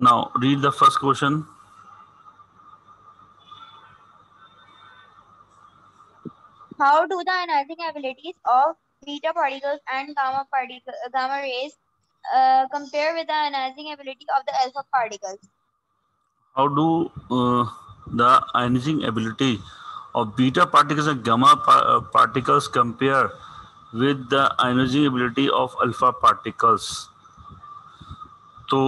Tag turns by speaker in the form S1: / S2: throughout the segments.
S1: Now read the first question.
S2: How do the ionizing abilities of beta particles and gamma rays compare with the ionizing ability of the alpha particles?
S1: How do the ionizing ability of beta particles and gamma particles compare with the ionizing ability of alpha particles? तो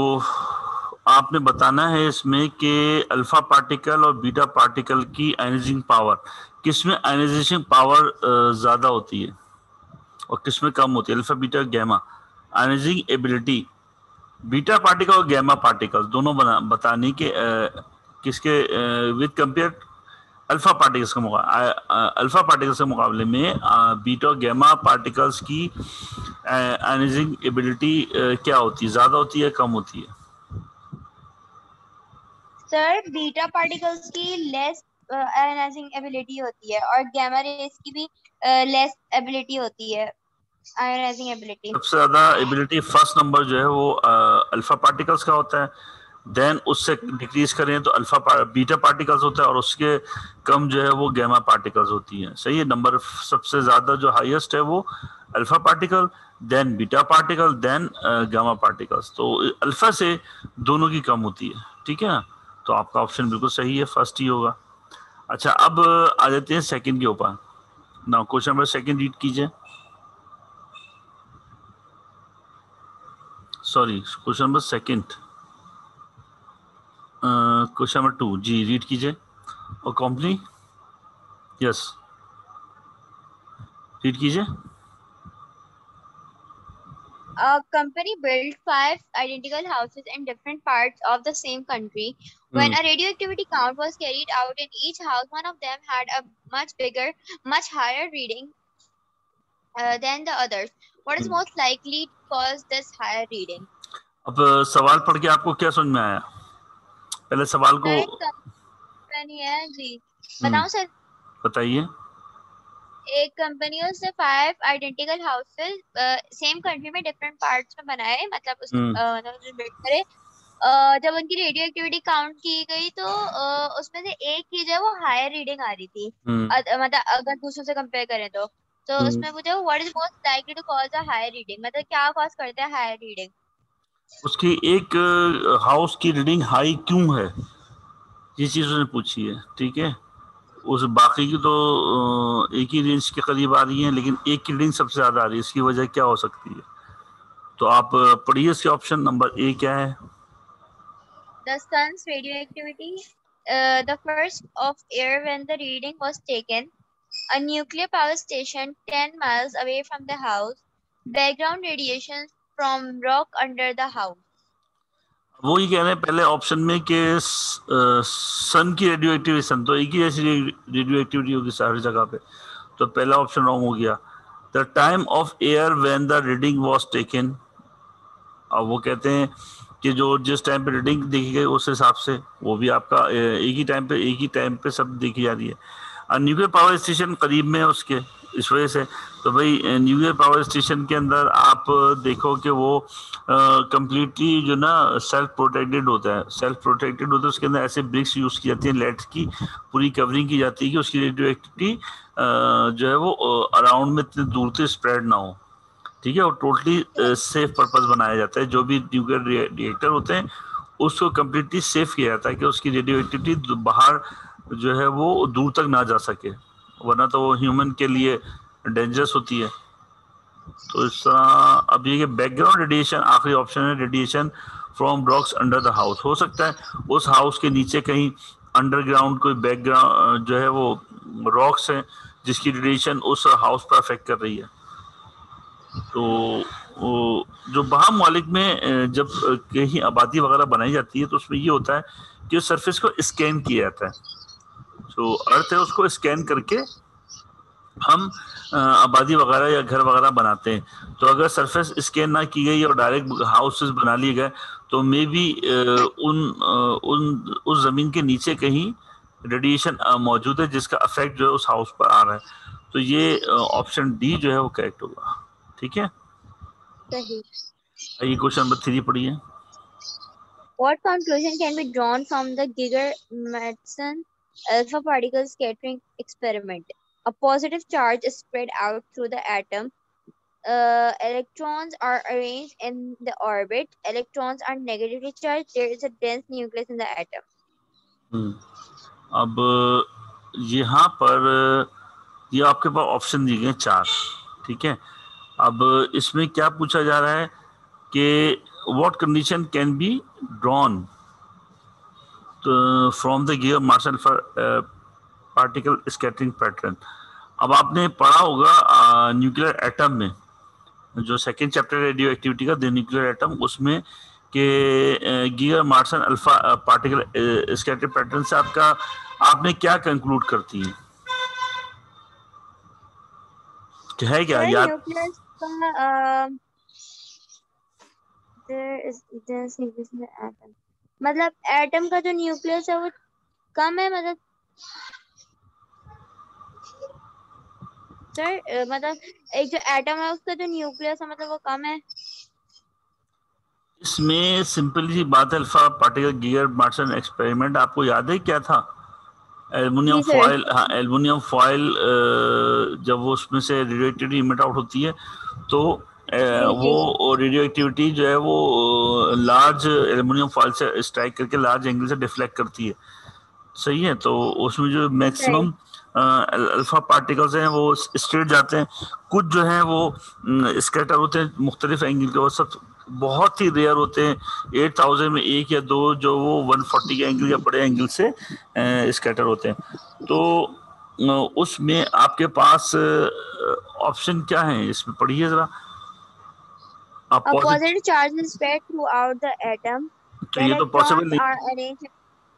S1: आपने बताना है इसमें कि alpha particle और beta particle की ionizing power, किसमें ionization power ज़्यादा होती है और किसमें कम होती है, alpha beta gamma. Ionizing ability beta particle और गैमा पार्टिकल दोनों बताने के किसके विद कंपेयर अल्फा पार्टिकल्स के अल्फा पार्टिकल्स के मुकाबले में बीटा और गैमा पार्टिकल्स की आयनाइजिंग एबिलिटी क्या होती है, ज़्यादा होती है कम होती है?
S2: सर बीटा पार्टिकल्स की लेस आयनाइजिंग एबिलिटी होती है और गैमा रेस की भी लेस एबिलिटी होती है आयनाइजिंग एबिलिटी।
S1: सबसे ज्यादा एबिलिटी फर्स्ट नंबर जो है वो अल्फा पार्टिकल्स का होता है, देन उससे डिक्रीज करें तो बीटा पार्टिकल्स होता है और उसके कम जो है वो गैमा पार्टिकल्स होती हैं। सही है, नंबर सबसे ज्यादा जो हाईएस्ट है वो alpha particle, then beta particle, then gamma particles. तो अल्फा से दोनों की कम होती है, ठीक है ना? तो आपका ऑप्शन बिल्कुल सही है, फर्स्ट ही होगा। अच्छा, अब आ जाते हैं सेकंड के ऊपर। Now question number second read कीजिए। Sorry, question number second, question number 2 जी रीड कीजिए। और कंपनी, यस रीड कीजिए।
S2: A company built 5 identical houses in different parts of the same country. When a radioactivity count was carried out in each house, one of them had a much higher reading than the others. What is most likely to cause this higher reading?
S1: अब सवाल पढ़ के आपको क्या समझ में आया? पहले सवाल को
S2: कंपनी है जी, बताऊं सर?
S1: बताइए।
S2: एक कंपनी उसने 5 आइडेंटिकल हाउसेस सेम कंट्री में डिफरेंट पार्ट्स में बनाए, मतलब उसने मतलब बिल्ड करे। जब उनकी रेडियो एक्टिविटी काउंट की गई तो उसमें से एक की जो है वो हायर रीडिंग आ रही थी, मतलब अगर दूसरों से कंपेयर करें तो उसमें मुझे what is most likely to cause a higher reading, मतलब क्या कॉज करता है हायर रीडिंग?
S1: उसकी एक हाउस की रीडिंग हाई क्यों है, ये चीज उसने पूछी है, ठीक है? उस बाकी की तो एक ही रेंज के करीब आ रही है, लेकिन एक की रीडिंग सबसे ज्यादा आ रही है, इसकी वजह क्या हो सकती है? तो आप पढ़िए इसके ऑप्शन। नंबर ए क्या है?
S2: The sun's radioactivity, the first of air when the reading was taken, a nuclear power station 10 miles away from the house, background radiation from rock under the house.
S1: वो ही कह रहे हैं पहले option में कि सन की रेडियो एक्टिवेशन तो एक ही जैसी रेडियो एक्टिविटी होगी सारी जगह पे, तो पहला ऑप्शन रॉन्ग हो गया। The time of air when the reading was taken, अब वो कहते हैं कि जो जिस टाइम पे रीडिंग देखी गई उस हिसाब से वो भी आपका एक ही टाइम पे सब देखी जा रही है। न्यूक्लियर पावर स्टेशन करीब में है उसके, इस वजह से। तो भाई न्यूक्लियर पावर स्टेशन के अंदर आप देखो कि वो कंप्लीटली जो ना सेल्फ प्रोटेक्टेड होता है, उसके अंदर ऐसे ब्रिक्स यूज की जाती है, लेट्स की पूरी कवरिंग की जाती है कि उसकी रेडियो एक्टिविटी जो है वो अराउंड में इतनी दूर से स्प्रेड ना हो, ठीक है? और टोटली सेफ पर्पस बनाया जाता है। जो भी न्यूक्लियर रिएक्टर होते हैं उसको कम्प्लीटली सेफ किया जाता है कि उसकी रेडियो एक्टिविटी बाहर जो है वो दूर तक ना जा सके, वरना तो वो ह्यूमन के लिए डेंजरस होती है। तो इस तरह अब ये बैकग्राउंड रेडिएशन आखिरी ऑप्शन है, radiation from rocks under the house. हो सकता है उस हाउस के नीचे कहीं अंडरग्राउंड कोई बैकग्राउंड जो है वो रॉक्स है जिसकी रेडिएशन उस हाउस पर अफेक्ट कर रही है। तो जो बाहर ममालिक में जब कहीं आबादी वगैरह बनाई जाती है तो उसमें ये होता है कि उस सरफेस को स्कैन किया जाता है। जो अर्थ है उसको स्कैन करके हम आबादी वगैरह या घर वगैरह बनाते हैं। तो अगर सरफेस स्कैन ना की गई और डायरेक्ट हाउसेस बना लिए गए तो मे बी उन उस जमीन के नीचे कहीं रेडिएशन मौजूद है जिसका इफेक्ट जो है उस हाउस पर आ रहा है। तो ये ऑप्शन डी जो है वो करेक्ट होगा, ठीक है?
S2: सही।
S1: ये क्वेश्चन नंबर 3 पढ़िए।
S2: What conclusion can be drawn from the Giger-Madsen alpha particle scattering experiment? A positive charge is spread out through the atom. Electrons are arranged in the orbit. Electrons are negatively charged. There is a dense nucleus in the atom.
S1: अब यहाँ पर ये आपके पास option दिए गए 4, ठीक है। अब इसमें क्या पूछा जा रहा है कि what condition can be drawn from the Geiger Marsden particle scattering pattern. अब आपने पढ़ा होगा न्यूक्लियर एटम में, जो सेकेंड चैप्टर रेडियो एक्टिविटी का, द न्यूक्लियर एटम, उसमें के Geiger Marsden alpha particle scattering pattern से आपने क्या कंक्लूड करती है? है क्या याद?
S2: मतलब एटम का जो न्यूक्लियस है वो कम है, मतलब सर मतलब एक जो एटम है उसका जो न्यूक्लियस है मतलब वो कम है।
S1: इसमें सिंपल सी बात है, अल्फा पार्टिकल गियर मार्शन एक्सपेरिमेंट आपको याद है क्या था? एल्युमिनियम फॉयल, हाँ एल्युमिनियम फॉयल जब वो उसमें से रेडियो एक्टिविटी इमिट आउट होती है तो वो रेडियो एक्टिविटी जो है वो लार्ज एल्युमिनियम फॉयल से स्ट्राइक करके लार्ज एंगल से डिफ्लेक्ट करती है, सही है। तो उसमें जो मैक्सिमम अल्फा पार्टिकल्स हैं वो स्ट्रेट जाते हैं, कुछ जो हैं वो स्कैटर होते हैं मुख्तलिफ एंगल के, वो सब बहुत ही रेयर होते हैं, 8000 में 1 या 2 जो वो 140 के एंगल या बड़े एंगल से स्कैटर होते हैं। तो उसमें आपके पास ऑप्शन क्या है इसमें, पढ़िए जरा।
S2: A positive charge is spread throughout the atom.
S1: तो ये तो पॉसिबल नहीं,
S2: are arranged in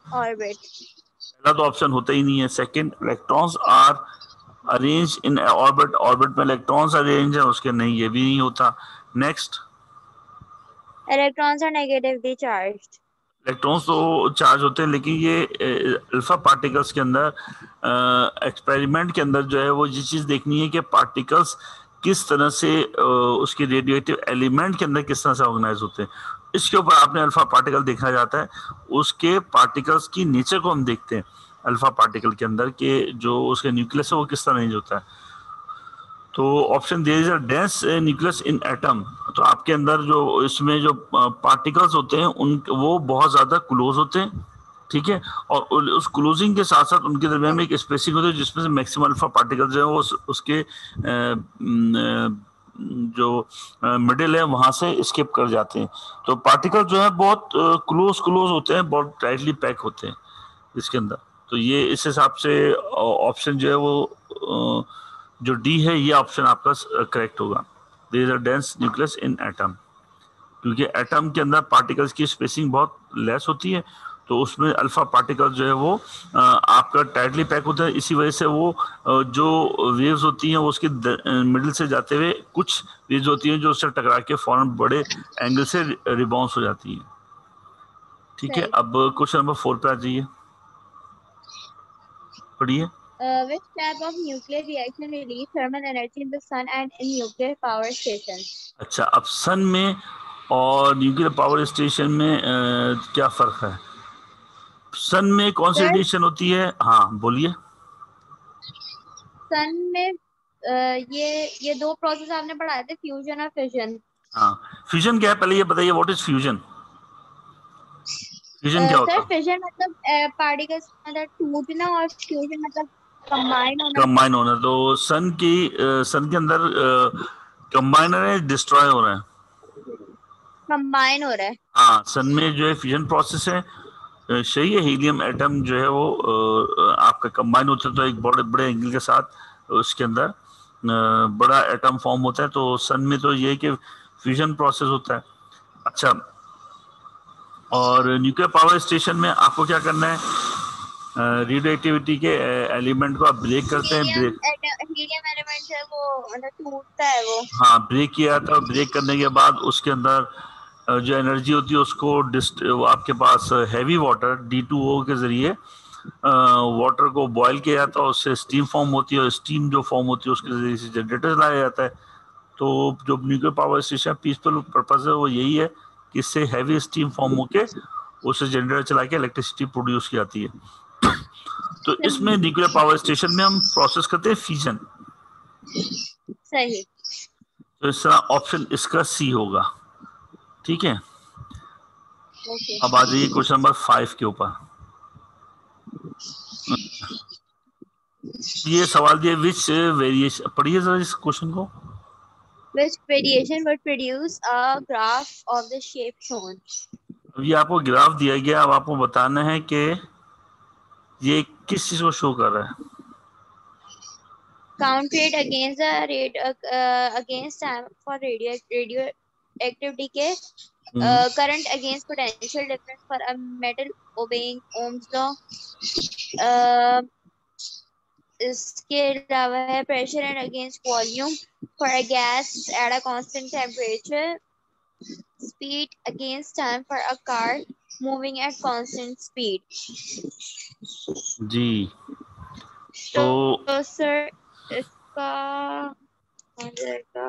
S2: orbit.
S1: पहला तो ऑप्शन होता ही नहीं है। Second, electrons are arrange in orbit, orbit में इलेक्ट्रॉन्स अरेंज है, उसके नहीं, ये भी नहीं होता। Next,
S2: electrons are negatively charged.
S1: Electrons तो चार्ज होते हैं, लेकिन ये अल्फा पार्टिकल्स के अंदर एक्सपेरिमेंट के अंदर जो है वो ये चीज़ देखनी है कि पार्टिकल्स किस तरह से उसके रेडियोएक्टिव एलिमेंट के अंदर किस तरह से ऑर्गेनाइज होते हैं, इसके ऊपर आपने अल्फा पार्टिकल देखा जाता है। उसके पार्टिकल्स की नेचर को हम देखते हैं अल्फा पार्टिकल के अंदर के जो उसके न्यूक्लियस है वो किस तरह नहीं होता है। तो option there is a dense nucleus in atom, तो आपके अंदर जो इसमें जो पार्टिकल्स होते हैं उन वो बहुत ज़्यादा क्लोज होते हैं, ठीक है। और उस क्लोजिंग के साथ साथ उनके दरमियान में एक स्पेसिंग होती है जिसमें से मैक्सिमम अल्फा पार्टिकल्स जो है वो उसके जो मिडिल है वहाँ से स्किप कर जाते हैं। तो पार्टिकल जो है बहुत क्लोज होते हैं, बहुत टाइटली पैक होते हैं इसके अंदर। तो ये इस हिसाब से ऑप्शन जो है वो जो डी है ये ऑप्शन आपका करेक्ट होगा। There is a dense nucleus in atom, क्योंकि एटम के अंदर पार्टिकल्स की स्पेसिंग बहुत लेस होती है, तो उसमें अल्फा पार्टिकल जो है वो आपका टाइटली पैक होता है। इसी वजह से वो जो वेव्स होती हैं वो उसके मिडिल से जाते हुए कुछ वेव्स होती हैं जो उससे टकरा के फौरन बड़े एंगल से रिबाउंस हो जाती हैं, ठीक है। अब क्वेश्चन नंबर 4 पे आ जाइए, पढ़िए।
S2: Which type of nuclear reaction release thermal energy in the sun and in nuclear power stations?
S1: अच्छा, अब सन में और न्यूक्लियर पावर स्टेशन में क्या फर्क है? सन में कौन सी रेडिएशन होती है? हाँ बोलिए।
S2: सन में ये दो प्रोसेस आपने पढ़ाए थे, फ्यूजन और फिजन।
S1: हाँ, फ्यूजन क्या है पहले ये बताइए, व्हाट इज फ्यूजन? फ्यूजन क्या होता है?
S2: सर फिजन मतलब पार्टिकल्स मतलब टूटना और फ्यूजन मतलब कंबाइन होना।
S1: तो सन के अंदर कंबाइनर है, डिस्ट्रॉय हो रहा है,
S2: कंबाइन हो रहा है।
S1: हाँ, सन में जो है फ्यूजन प्रोसेस है, सही है। हीलियम एटम जो है वो आपका कंबाइन होता है तो एक बड़े बड़े एंगल के साथ उसके अंदर बड़ा एटम फॉर्म होता है। तो सन में तो ये है कि फ्यूजन प्रोसेस होता है। अच्छा, और न्यूक्लियर पावर स्टेशन में आपको क्या करना है? रेडियो एक्टिविटी के एलिमेंट को आप ब्रेक करते हैं,
S2: हीलियम एलिमेंट है वो मतलब टूटता है वो,
S1: हाँ ब्रेक किया था। ब्रेक करने के बाद उसके अंदर जो एनर्जी होती है उसको आपके पास हैवी वाटर D2O के जरिए वाटर को बॉयल किया जाता है, उससे स्टीम फॉर्म होती है, और स्टीम जो फॉर्म होती है उसके जरिए से जनरेटर लाया जाता है। तो जो nuclear power station peaceful purpose है वो यही है कि इससे हैवी स्टीम फॉर्म होके उससे जनरेटर चला के इलेक्ट्रिसिटी प्रोड्यूस की जाती है। तो इसमें न्यूक्लियर पावर स्टेशन में हम प्रोसेस करते हैं फ्यूजन।
S2: सही।
S1: तो इस तरह ऑप्शन इसका सी होगा। ठीक है,
S2: ओके।
S1: अब आ जाइए क्वेश्चन नंबर 5 के ऊपर। ये सवाल दिया विच वेरिएशन, पढ़िए सर इस क्वेश्चन को।
S2: Which variation would produce a graph of the shape shown?
S1: अब ये आपको ग्राफ दिया गया, अब आपको बताना है कि ये किस चीज को शो कर रहा है।
S2: Count rate against the rate against time for radioactive decay. Current against potential difference for a metal obeying Ohm's law. Uh, इसके अलावा है pressure and against volume for a gas at a constant temperature. Speed against time for a car moving at constant speed.
S1: जी,
S2: तो sir इसका कौन जाएगा?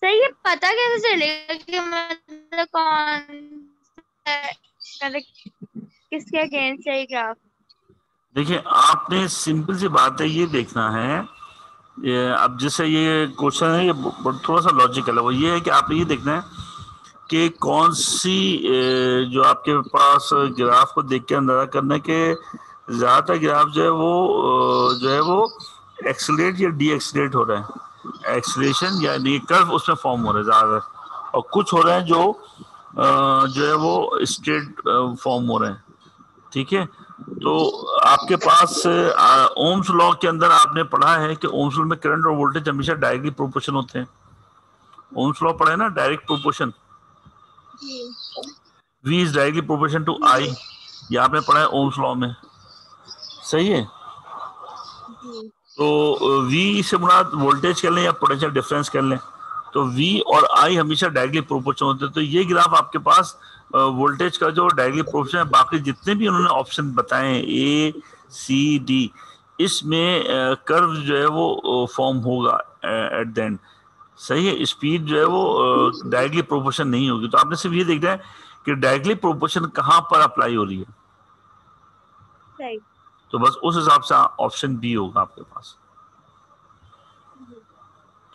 S2: Sir ये पता कैसे चलेगा कि मतलब मतलब किसके अगेंस्ट है ये ग्राफ?
S1: देखिए आपने सिंपल सी बात है ये देखना है, ये अब जैसे ये क्वेश्चन है ये थोड़ा सा लॉजिकल है। वो ये है कि आपने ये देखना है कि कौन सी जो आपके पास ग्राफ को देख के अंदाजा करना है कि ज्यादातर ग्राफ जो है वो एक्सीलरेट या डी एक्सीलरेट हो रहे हैं, एक्सीलरेशन या कर्व उसमें फॉर्म हो रहे हैं ज्यादातर, और कुछ हो रहे हैं जो है वो स्ट्रेट फॉर्म हो रहे हैं। ठीक है, तो आपके पास ओम्स लॉ के अंदर आपने पढ़ा है कि ओम्स लॉ में करंट और वोल्टेज हमेशा डायरेक्टली प्रोपोर्शन होते हैं। ओम्स लॉ पढ़ा है ना, direct proportion, V is directly proportion to I, ये आपने पढ़ा है ओम्स लॉ में। सही है, तो V से मुराद वोल्टेज कर लें या पोटेंशियल डिफरेंस कर लें, तो V और I हमेशा डायरेक्टली प्रोपोर्शन होते हैं। तो ये ग्राफ आपके पास वोल्टेज का जो डायरेक्टली प्रोपोर्शन है, बाकी जितने भी उन्होंने ऑप्शन बताए हैं A C D, इसमें कर्व जो है वो फॉर्म होगा एट द एंड। सही है, स्पीड जो है वो डायरेक्टली प्रोपोर्शन नहीं होगी। तो आपने सिर्फ ये देखना है कि डायरेक्टली प्रोपोर्शन कहां पर अप्लाई हो रही है,
S2: सही।
S1: तो बस उस हिसाब से ऑप्शन बी होगा आपके पास।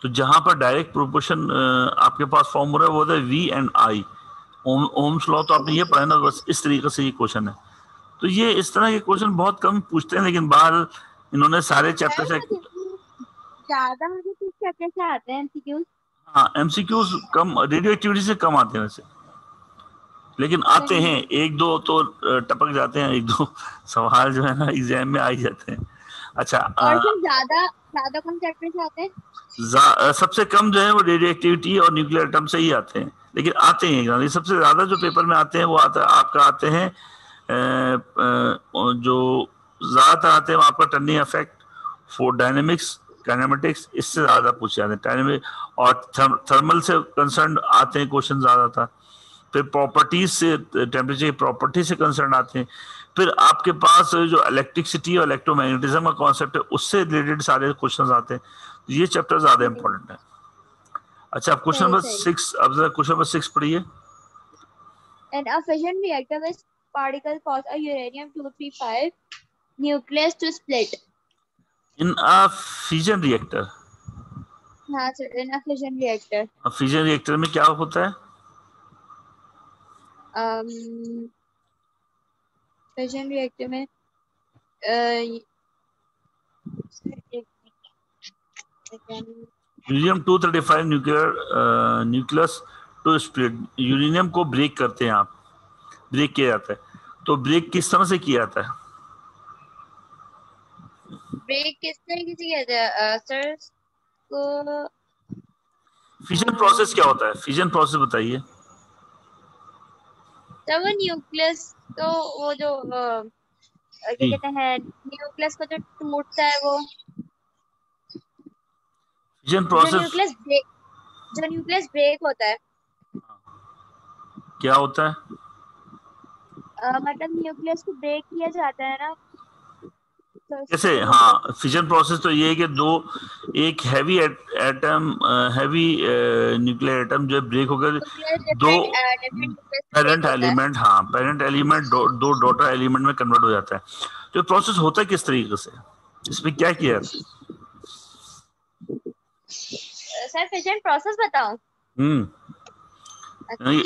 S1: तो जहां पर डायरेक्ट प्रोपोर्शन आपके पास फॉर्म हो रहा है वो होता है V and I. Ohm's law तो आपने ये पढ़ा ना, बस इस तरीके से ये क्वेश्चन है। तो ये इस तरह के क्वेश्चन बहुत कम पूछते हैं, लेकिन बाहर इन्होंने सारे चैप्टर से
S2: ज्यादा मुझे किस चैप्टर से आते हैं एमसीक्यूज?
S1: हाँ, एमसीक्यूज कम, रेडियो एक्टिविटी से कम आते हैं वैसे, लेकिन आते हैं एक दो तो टपक जाते हैं, एक दो सवाल जो है ना एग्जाम में आ ही जाते हैं। अच्छा,
S2: और फिर ज्यादा ज्यादा कौन चैप्टर से आते हैं?
S1: सबसे कम जो है वो रेडियो एक्टिविटी और न्यूक्लियर एटम से ही आते हैं, लेकिन आते हैं एग्जाम। सबसे ज्यादा जो पेपर में आते हैं वो आपका आते हैं जो ज्यादातर आते हैं वो आपका turning effect, for dynamics, kinematics, इससे ज्यादा पूछे जाते हैं। डायनेमिक और थर्मल से कंसर्न आते हैं क्वेश्चन ज्यादातर। फिर प्रॉपर्टीज से, टेम्परेचर की प्रॉपर्टी से कंसर्न आते हैं। फिर आपके पास जो इलेक्ट्रिसिटी और इलेक्ट्रोमैग्नेटिज्म का कॉन्सेप्ट है उससे रिलेटेड सारे क्वेश्चन आते हैं। ये चैप्टर ज्यादा इंपॉर्टेंट है। अच्छा, आप क्वेश्चन नंबर 6, अब जरा क्वेश्चन नंबर 6 पढ़िए।
S2: In a fission reactor with particle cause a uranium-235 nucleus to split.
S1: In a fusion reactor,
S2: हाँ sir, in a fission reactor.
S1: Fusion reactor में क्या होता है?
S2: फिशन रिएक्टर में
S1: uranium 235 nucleus to split, uranium को break करते हैं आप, ब्रेक किया जाता है। तो ब्रेक किस तरह से किया जाता है?
S2: ब्रेक किस तरीके से किया जाता है सर? को
S1: फिजन प्रोसेस क्या होता है? फिजन प्रोसेस बताइए।
S2: जब वो न्यूक्लियस, तो वो जो क्या
S1: जी,
S2: कहते हैं, न्यूक्लियस को जो टूटता है वो,
S1: फिजन
S2: जो
S1: प्रोसेस
S2: न्यूक्लियस ब्रेक जो न्यूक्लियस ब्रेक होता है,
S1: क्या होता है?
S2: मतलब न्यूक्लियस को ब्रेक किया जाता है ना।
S1: कैसे? हाँ, फिजन प्रोसेस तो ये है कि दो एक heavy atom, heavy nuclear atom जो ब्रेक होकर दो
S2: डिफरेंट
S1: पेरेंट
S2: होता है।
S1: एलिमेंट, हाँ पेरेंट एलिमेंट दो डॉटर एलिमेंट में कन्वर्ट हो जाता है। तो प्रोसेस होता है किस तरीके से, इसमें क्या किया जाता है?
S2: सर फिजन प्रोसेस बताऊं?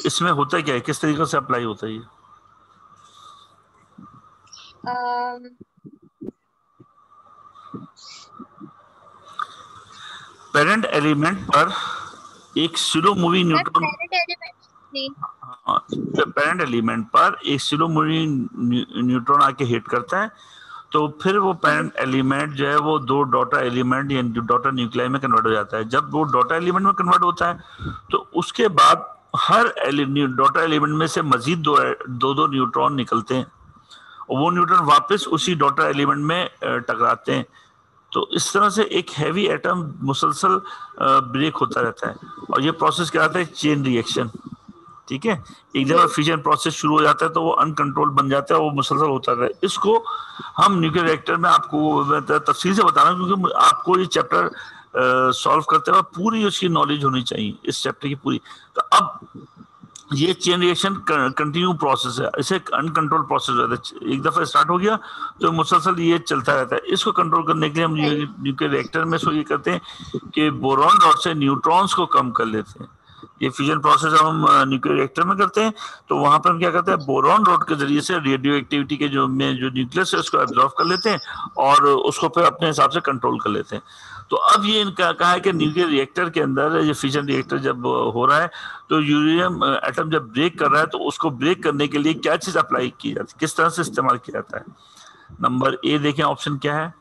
S1: इसमें होता क्या है, किस तरीके से अप्लाई होता है ये? पेरेंट एलिमेंट पर एक slow moving neutron, parent element पर एक स्लो मूविंग न्यूट्रॉन आके हिट करता है, तो फिर वो पेरेंट एलिमेंट जो है वो दो डॉटर एलिमेंट या डॉटर न्यूक्लियाई में कन्वर्ट हो जाता है। जब वो डॉटर एलिमेंट में कन्वर्ट होता है तो उसके बाद हर डॉटर एलिमेंट में से मजीद दो न्यूट्रॉन निकलते हैं और वो न्यूट्रॉन वापस उसी डॉटर एलिमेंट में टकराते हैं। तो इस तरह से एक हैवी एटम मुसलसल ब्रेक होता रहता है और ये प्रोसेस क्या आता है? Chain reaction. ठीक है, एक जगह फिजन प्रोसेस शुरू हो जाता है तो वो अनकंट्रोल बन जाता है, वो मुसलसल होता रहता है। इसको हम न्यूक्लियर रिएक्टर में आपको तफसील से बता रहा हूँ क्योंकि आपको ये चैप्टर सॉल्व करते हुए पूरी उसकी नॉलेज होनी चाहिए, इस चैप्टर की पूरी। तो अब ये चेन रिएक्शन कंटिन्यू प्रोसेस है, इसे अनकंट्रोल प्रोसेस रहता है। एक दफा स्टार्ट हो गया तो मुसलसल ये चलता रहता है। इसको कंट्रोल करने के लिए हम न्यूक्लियर रिएक्टर में ये करते हैं कि बोरॉन रॉड से न्यूट्रॉन्स को कम कर लेते हैं। ये फ्यूजन प्रोसेस हम न्यूक्लियर रिएक्टर में करते हैं, तो वहां पर हम क्या करते हैं, बोरॉन रॉड के जरिए से रेडियो एक्टिविटी के जो न्यूक्लियस है उसको एब्जॉर्व कर लेते हैं और उसको फिर अपने हिसाब से कंट्रोल कर लेते हैं। तो अब ये इनका कहा है कि न्यूक्लियर रिएक्टर के अंदर ये फिजन रिएक्टर जब हो रहा है तो यूरेनियम एटम जब ब्रेक कर रहा है तो उसको ब्रेक करने के लिए क्या चीज अप्लाई की जाती है, किस तरह से इस्तेमाल किया जाता है? नंबर ए देखें, ऑप्शन क्या है?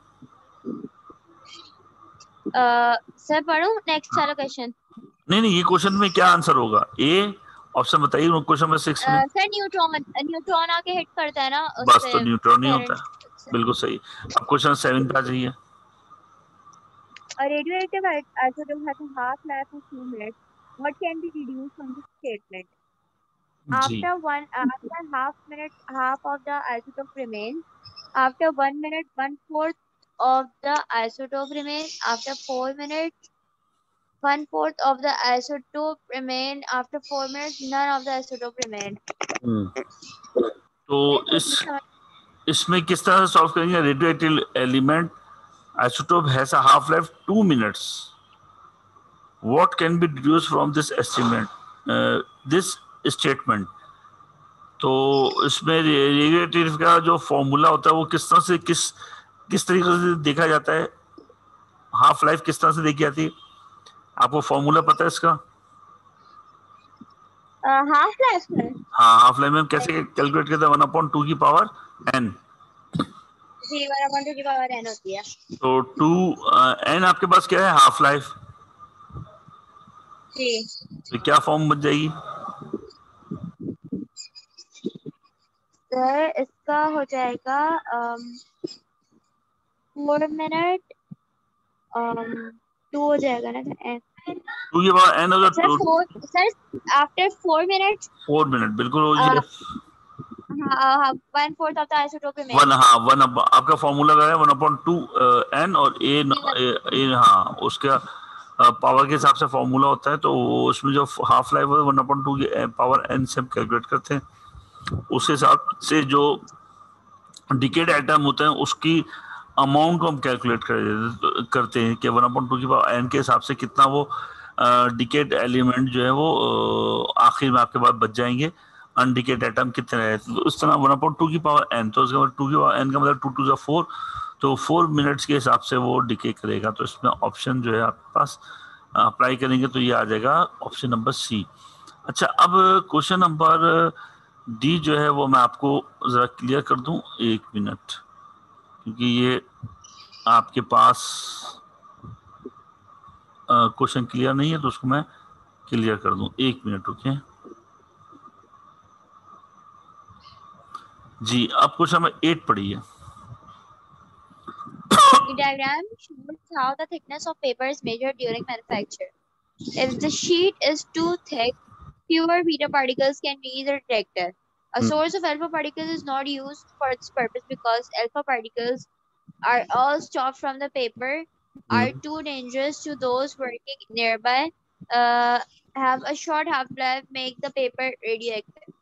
S2: सर पढ़ूं नेक्स्ट वाला क्वेश्चन?
S1: नहीं, ये क्वेश्चन में क्या आंसर होगा? ए ऑप्शन बताइए, क्वेश्चन नंबर 6 में।
S2: सर न्यूट्रॉन न्यूट्रॉन आके हिट करता है ना उस
S1: बस, तो
S2: पे
S1: न्यूट्रॉन ही होता
S2: पेरेंट
S1: है, बिल्कुल सही। अब क्वेश्चन 7 पे आ जाइए।
S2: A radioactive isotope has a half-life of 2 minutes. What can be deduced from this statement?
S1: Ji,
S2: After half minute, half of the isotope remains. After 1 minute, 1/4 of the isotope remains. After 4 minutes, 1/4 of the isotope remain. After 4 minutes, none of the isotope remain.
S1: तो इसमें किस तरह से solve करेंगे? Radio active element isotope has a half life 2 minutes. What can be deduced from this estimate, this statement? तो इसमें radioactive का जो फॉर्मूला होता है वो किस तरह से किस तरीके से देखा जाता है? हाफ लाइफ किस तरह से देखी जाती है? आपको फॉर्मूला पता है इसका?
S2: हाफ लाइफ में?
S1: हाँ, हाफ लाइफ में हम कैसे कैलकुलेट करते हैं? 1/2 की पावर n।
S2: जी, 1/2 की पावर n होती है।
S1: तो 2 n आपके पास क्या है? Half life.
S2: जी,
S1: तो क्या फॉर्म बन जाएगी?
S2: सर इसका हो जाएगा 4 मिनट 2 हो जाएगा ना n।
S1: 2 की पावर n होगा
S2: सर आफ्टर 4 मिनट्स
S1: 4 मिनट, बिल्कुल हो जाए।
S2: हाँ 1/4 of the isotope remain.
S1: One आपका फॉर्मूला है 1/2 n और ए हाँ उसका पावर के हिसाब से फॉर्मूला होता है। तो उसमें जो हाफ लाइफ है 1/2 की पावर n से हम कैलकुलेट करते हैं। उस हिसाब से जो डिकेड एटम होते हैं उसकी अमाउंट को हम कैलकुलेट करते हैं कि 1/2 की पावर n के हिसाब से कितना वो डिकेड एलिमेंट जो है वो आखिर में आपके पास बच जाएंगे। अनडिकेड एटम कितने रहे, तो इस तरह 1/2 की पावर n, तो उसके बाद 2 की पावर n का मतलब 2 2 जा 4, तो 4 मिनट्स के हिसाब से वो डिके करेगा। तो इसमें ऑप्शन जो है आपके पास अप्लाई करेंगे तो ये आ जाएगा ऑप्शन नंबर सी। अच्छा, अब क्वेश्चन नंबर डी जो है वो मैं आपको जरा क्लियर कर दूं, 1 मिनट, क्योंकि ये आपके पास क्वेश्चन क्लियर नहीं है तो उसको मैं क्लियर कर दूं। 1 मिनट रुकिए जी। अब क्वेश्चन नंबर 8 पढ़िए।
S2: The diagram shows how the thickness of paper is measured during manufacture. If the sheet is too thick, fewer beta particles can reach the detector. A source of alpha particles is not used for this purpose because alpha particles are all stopped from the paper, are too dangerous to those working nearby, have a short half-life, make the paper radioactive.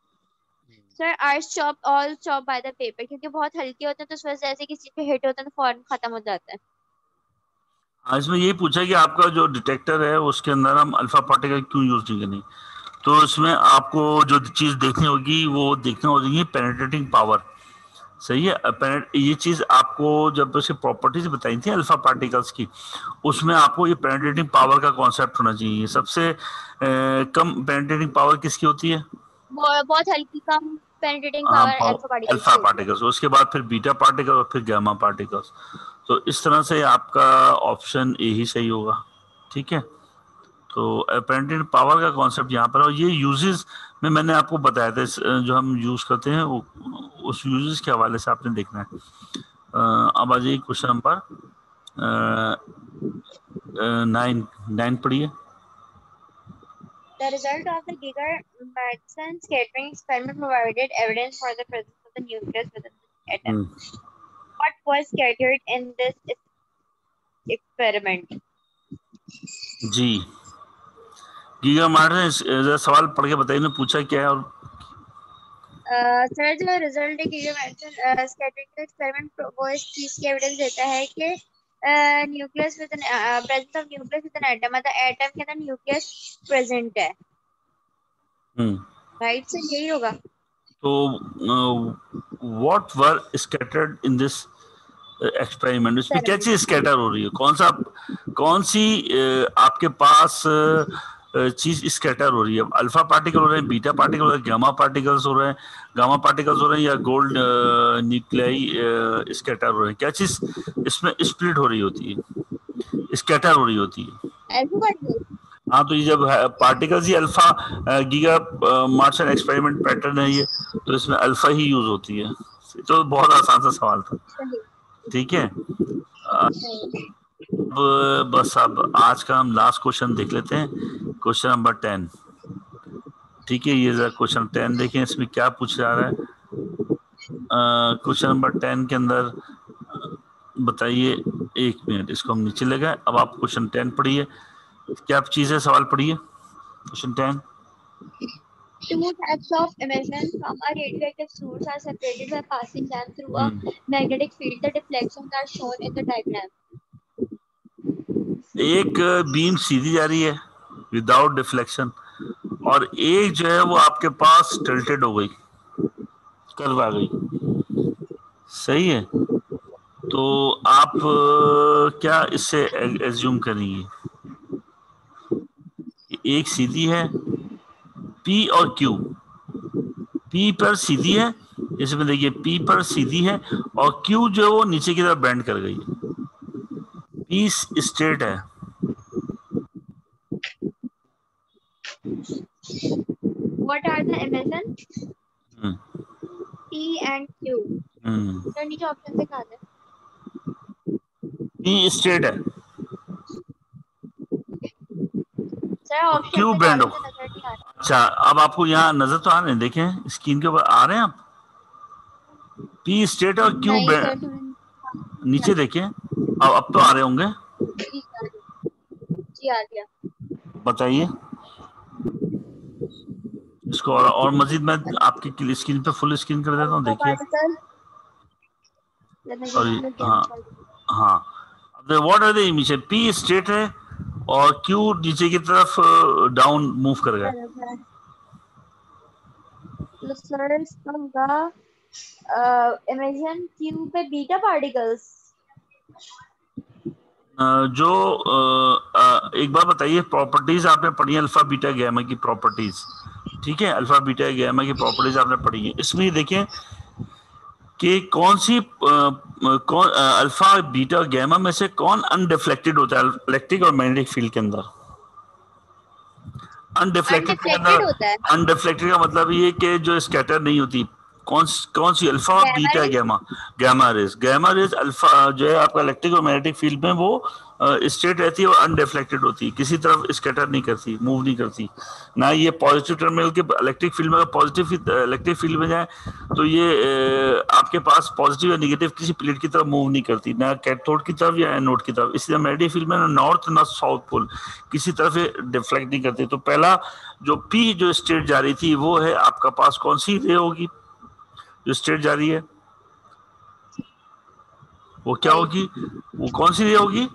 S2: Sir, are all stopped by the paper क्योंकि बहुत हल्के होते हैं तो उस वजह से ऐसे किसी पे हिट होता है तो फौरन खत्म हो जाता है.
S1: हाँ, इसमें यही पूछा कि आपका जो डिटेक्टर है उसके अंदर हम अल्फा पार्टिकल क्यों यूज नहीं करें. तो इसमें आपको जो चीज देखनी होगी वो देखनी होगी पेनिट्रेटिंग पावर. सही है. ये चीज आपको जब उसकी प्रॉपर्टीज बताई थी अल्फा पार्टिकल्स की, उसमें आपको ये पेनिट्रेटिंग पावर का कॉन्सेप्ट होना चाहिए. सबसे कम पेनिट्रेटिंग पावर किसकी होती है?
S2: बहुत हल्की कम पेनिट्रेटिंग पावर
S1: अल्फा पार्टिकल्स. उसके बाद फिर बीटा पार्टिकल और फिर गामा पार्टिकल्स. तो इस तरह से आपका ऑप्शन ए ही सही होगा. ठीक है. तो पेनिट्रेटिंग पावर का कॉन्सेप्ट यहाँ पर, और ये यूजेस में मैंने आपको बताया था जो हम यूज करते हैं वो उस यूजेस के हवाले से आपने देखना है. अब आ जाइए क्वेश्चन नंबर 9 पढ़िए.
S2: The result of the Giger-Madsen scattering experiment provided evidence for the presence of the nucleus within the atom. What was scattered in this experiment?
S1: Ji, Geiger-Madsen सवाल पढ़ के बताइए, पूछा क्या है. और
S2: सर जो रिजल्ट है गीगर-मैडसन स्कैटरिंग एक्सपेरिमेंट वो इस चीज की एविडेंस देता है कि nucleus with presence of nucleus with an atom, मतलब एटम के अंदर न्यूक्लियस प्रेजेंट है. राइट से यही होगा.
S1: तो what were scattered in this experiment. इसमें क्या चीज स्कैटर हो रही है? कौन सी आपके पास चीज स्कैटर हो रही है? अल्फा पार्टिकल हो रहे हैं, बीटा पार्टिकल हो रहे हैं, गामा पार्टिकल्स हो रहे हैं, या गोल्ड न्यूक्लियाई स्कैटर हो रहे हैं? क्या चीज इसमें स्प्लिट हो रही होती है, स्कैटर हो रही होती है? हाँ, तो ये जब पार्टिकल्स ही अल्फा गीगर-मैडसन एक्सपेरिमेंट पैटर्न है ये, तो इसमें अल्फा ही यूज होती है. तो बहुत आसान सा सवाल था. ठीक है. बस अब आज का हम लास्ट क्वेश्चन देख लेते हैं, क्वेश्चन नंबर 10. ठीक है, ये जरा क्वेश्चन 10 देखें, इसमें क्या पूछा जा रहा है. क्वेश्चन नंबर 10 के अंदर बताइए. 1 मिनट, इसको हम नीचे ले गए. अब आप क्वेश्चन 10 पढ़िए. क्या चीज है? सवाल पढ़िए. Question 10.
S2: Two types of emission from a radioactive source are separated by passing them through a magnetic field. The deflections are shown in the diagram.
S1: एक बीम सीधी जा रही है विदाउट डिफ्लेक्शन, और एक जो है वो आपके पास टिल्टेड हो गई, कर्व आ गई. सही है. तो आप क्या इससे एज्यूम करेंगे? एक सीधी है P और Q. P पर सीधी है, इसमें देखिए P पर सीधी है और Q जो है वो नीचे की तरफ बेंड कर गई. P स्ट्रेट है.
S2: What are the emissions? P and Q. तो नीचे ऑप्शन दिखा दे.
S1: P स्ट्रेट है, Q बेंड हो. अच्छा, अब आपको यहाँ नजर तो आ रहे हैं, देखें स्क्रीन के ऊपर आ रहे हैं आप. P स्ट्रेट और Q बेंड. नीचे देखें, अब तो आ रहे होंगे.
S2: जी आ गया. बताइए
S1: इसको, और मजीद मैं आपकी स्क्रीन पे फुल स्क्रीन कर देता हूँ. देखिए. हाँ. What are the emission? P straight है और Q नीचे की तरफ डाउन मूव कर गया.
S2: इमेजिन Q पे बीटा पार्टिकल्स.
S1: जो एक बार बताइए, प्रॉपर्टीज आपने पढ़ी है अल्फा बीटा गैमा की प्रॉपर्टीज. ठीक है, अल्फा बीटा गैमा की प्रॉपर्टीज आपने पढ़ी है. इसमें देखें कि कौन सी अल्फा बीटा गैमा में से कौन अनडिफ्लेक्टेड होता है इलेक्ट्रिक और मैग्नेटिक फील्ड के अंदर? अनडिफ्लेक्टेड के अंदर, अनडिफ्लेक्टेड का मतलब ये कि जो स्कैटर नहीं होती, कौन सी, alpha, beta, gamma? Gamma rays alpha जो है आपका इलेक्ट्रिक और मैग्नेटिक फील्ड में वो स्ट्रेट रहती है और अनडिफ्लेक्टेड होती है, किसी तरफ स्कैटर नहीं करती, मूव नहीं करती। ना ये पॉजिटिव टर्मिनल के इलेक्ट्रिक फील्ड में, अगर पॉजिटिव इलेक्ट्रिक फील्ड में जाए तो ये आपके पास पॉजिटिव या निगेटिव किसी प्लेट की तरफ मूव नहीं करती, ना कैथोड की तरफ या एनोड की तरफ। इसलिए मैग्नेटिक फील्ड में ना नॉर्थ ना साउथ पोल किसी तरफ डिफ्लेक्ट नहीं करती। तो पहला जो पी जो स्ट्रेट जा रही थी वो है आपका पास कौन सी रे होगी जो स्ट्रेट जा रही है, वो क्या होगी, वो कौन सी रे होगी?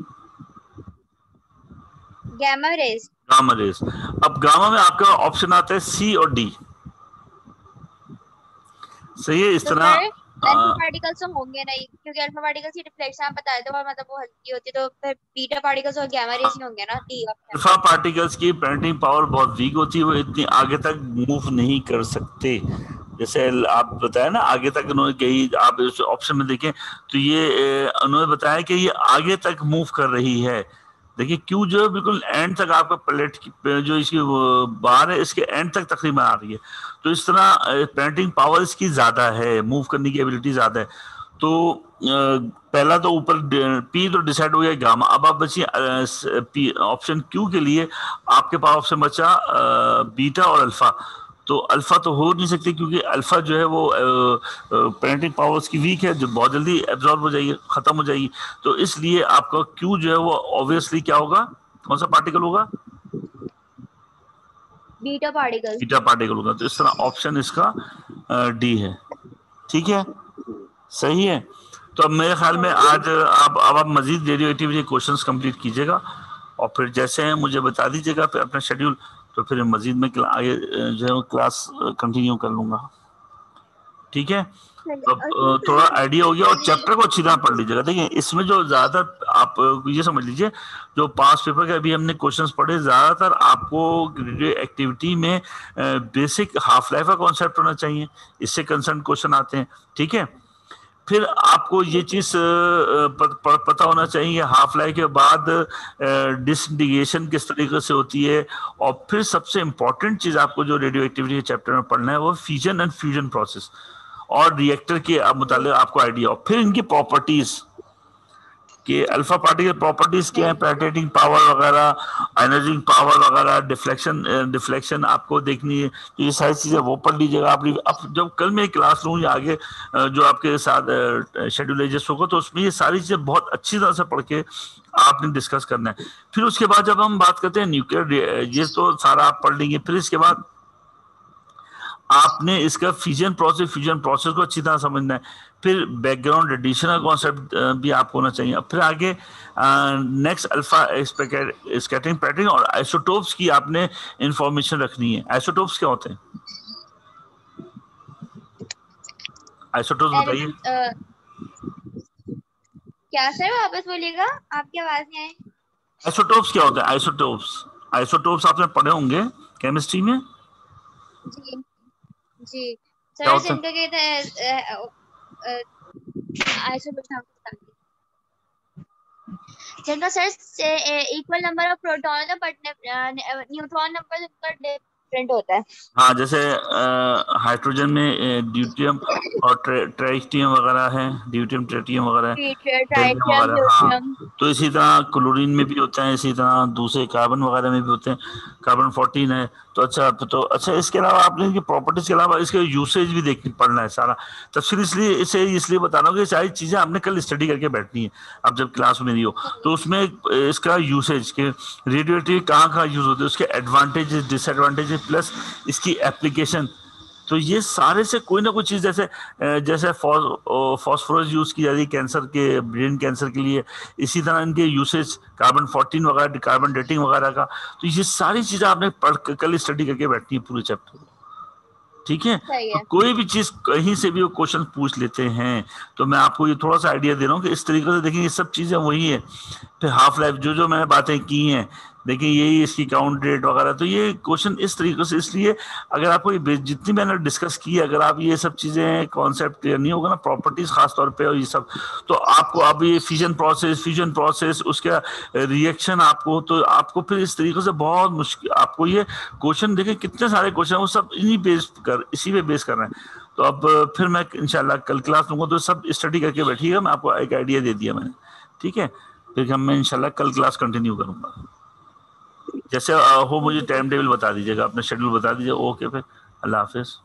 S2: Gamma rays.
S1: Gamma rays. अब गामा में आपका ऑप्शन आता है सी और डी, सही है। इस
S2: तो
S1: तरह
S2: अल्फा पार्टिकल्स तो होंगे नहीं, क्योंकि अल्फा पार्टिकल्स की रिफ्लेक्शन आप बताए थे, और मतलब वो हल्की होती है, तो फिर बीटा पार्टिकल्स और गामा रेज ही होंगे ना। डी
S1: अल्फा पार्टिकल्स की पेनिट्रेटिंग पावर बहुत वीक होती है, वो इतनी आगे तक मूव नहीं कर सकते। जैसे आप बताया ना आगे तक उन्होंने कही, आप इस ऑप्शन में देखें तो ये उन्होंने बताया कि ये आगे तक मूव कर रही है। देखिए क्यू जो है बिल्कुल एंड तक आपका प्लेट की जो इसकी बार है इसके एंड तक तकरीबन आ रही है। तो इस तरह पेनिट्रेटिंग पावर इसकी ज्यादा है, मूव करने की एबिलिटी ज्यादा है। तो पहला तो ऊपर पी तो डिसाइड हो गया गामा। अब आप बचिए ऑप्शन क्यू के लिए, आपके पास ऑप्शन बचा बीटा और अल्फा। तो अल्फा तो हो नहीं सकती क्योंकि अल्फा जो है वो पेनिट्रेटिंग पावर उसकी वीक है, जो बहुत जल्दी एब्जॉर्ब हो जाएगी, खत्म हो जाएगी। तो इसलिए आपका क्यू जो है वो ऑब्वियसली क्या होगा, कौन सा पार्टिकल होगा?
S2: Beta particle.
S1: बीटा पार्टिकल होगा। तो इस तरह ऑप्शन इसका डी है। ठीक है, सही है। तो अब मेरे ख्याल में आज आप मजीद रेडियोएक्टिविटी क्वेश्चंस कंप्लीट कीजिएगा और फिर जैसे हैं मुझे बता दीजिएगा फिर अपना शेड्यूल, तो फिर मजीद में आगे जो है क्लास कंटिन्यू कर लूंगा। ठीक है, तो थोड़ा आइडिया हो गया। और चैप्टर को अच्छी तरह पढ़ लीजिएगा। देखिए इसमें जो ज्यादातर आप ये समझ लीजिए, जो पास पेपर के अभी हमने क्वेश्चंस पढ़े, ज्यादातर आपको रेडियो एक्टिविटी में बेसिक हाफ लाइफ का कॉन्सेप्ट होना चाहिए, इससे कंसर्न क्वेश्चन आते हैं। ठीक है, फिर आपको ये चीज पता होना चाहिए हाफ लाइफ के बाद डिसइंटीग्रेशन किस तरीके से होती है। और फिर सबसे इंपॉर्टेंट चीज आपको जो रेडियो एक्टिविटी के चैप्टर में पढ़ना है वो फिजन एंड फ्यूजन प्रोसेस और रिएक्टर के मुतालिक आपको आइडिया। और फिर इनकी प्रॉपर्टीज कि अल्फा पार्टिकल प्रॉपर्टीज क्या है, पेनिट्रेटिंग पावर वगैरह, एनर्जी पावर वगैरह, डिफ्लेक्शन आपको देखनी है। तो ये सारी चीजें वो पढ़ लीजिएगा आप। अब जब कल मैं क्लास लूँ या आगे जो आपके साथ शेड्यूल एडजस्ट होगा तो उसमें ये सारी चीजें बहुत अच्छी तरह से पढ़ के आपने डिस्कस करना है। फिर उसके बाद जब हम बात करते हैं न्यूक्लियर, ये तो सारा आप पढ़ लेंगे। फिर इसके बाद आपने इसका फ्यूजन प्रोसेस को अच्छी तरह समझना है। फिर बैकग्राउंड रेडिएशन कॉन्सेप्ट भी आपको होना चाहिए। फिर आगे नेक्स्ट अल्फा स्कैटरिंग पैटर्न और आइसोटोप्स की आपने इंफॉर्मेशन रखनी है। आइसोटोप्स क्या होते हैं, आइसोटोप्स बताइए।
S2: क्या सर वापस बोलिएगा, आपकी आवाज नहीं आई।
S1: आइसोटोप्स क्या होते हैं? आइसोटोप्स आपने पढ़े होंगे केमिस्ट्री में।
S2: जी जी सर, जिनका कहते हैं जिनका sir equal number of proton है बट न्यूट्रॉन नंबर उनका डिफरेंट होता है।
S1: हाँ, जैसे हाइड्रोजन में ड्यूटियम और ट्राइटियम वगैरह है, ड्यूटियम ट्रिटियम वगैरह है, हाँ। तो इसी तरह क्लोरीन में भी होते हैं, इसी तरह दूसरे कार्बन वगैरह में भी होते हैं। कार्बन 14 है। तो अच्छा इसके अलावा आपने इनकी प्रॉपर्टीज के अलावा इसके यूसेज भी पढ़ना है सारा तफसील। इसलिए बता रहा हूँ कि सारी चीजें आपने कल स्टडी करके बैठनी है। अब जब क्लास में नहीं हो तो उसमें इसका यूसेज के रेडियोएक्टिव कहाँ यूज होते हैं, उसके एडवांटेजेस, डिसएडवांटेजेस, प्लस इसकी एप्लीकेशन। तो ये सारे से कोई ना कोई चीज, जैसे फॉस्फोरस यूज की जाती है कैंसर के, ब्रेन कैंसर के लिए, इसी तरह इनके यूसेज कार्बन 14 वगैरह, कार्बन डेटिंग वगैरह का। तो ये सारी चीजें आपने कल स्टडी करके बैठनी है पूरे चैप्टर। ठीक है, तो कोई भी चीज कहीं से भी वो क्वेश्चन पूछ लेते हैं। तो मैं आपको ये थोड़ा सा आइडिया दे रहा हूँ कि इस तरीके से देखें, ये सब चीजें वही है। फिर हाफ लाइफ जो मैंने बातें की हैं, देखिए यही इसकी काउंट रेट वगैरह। तो ये क्वेश्चन इस तरीके से, इसलिए अगर आपको ये जितनी मैंने डिस्कस की, अगर आप ये सब चीजें कॉन्सेप्ट क्लियर नहीं होगा ना, प्रॉपर्टीज खास तौर पे और ये सब, तो आपको अब ये फ्यूजन प्रोसेस उसका रिएक्शन आपको, तो आपको फिर इस तरीके से बहुत मुश्किल, आपको ये क्वेश्चन देखें कितने सारे क्वेश्चन वो सब इसी पे बेस कर रहे हैं। तो अब फिर मैं इंशाल्लाह कल क्लास लूंगा, तो सब स्टडी करके बैठिएगा, मैं आपको एक आइडिया दे दिया मैंने, ठीक है। फिर हम मैं इंशाल्लाह कल क्लास कंटिन्यू करूंगा। जैसे हो मुझे टाइम टेबल बता दीजिएगा, अपना शेड्यूल बता दीजिए। ओके, फिर अल्लाह हाफिज।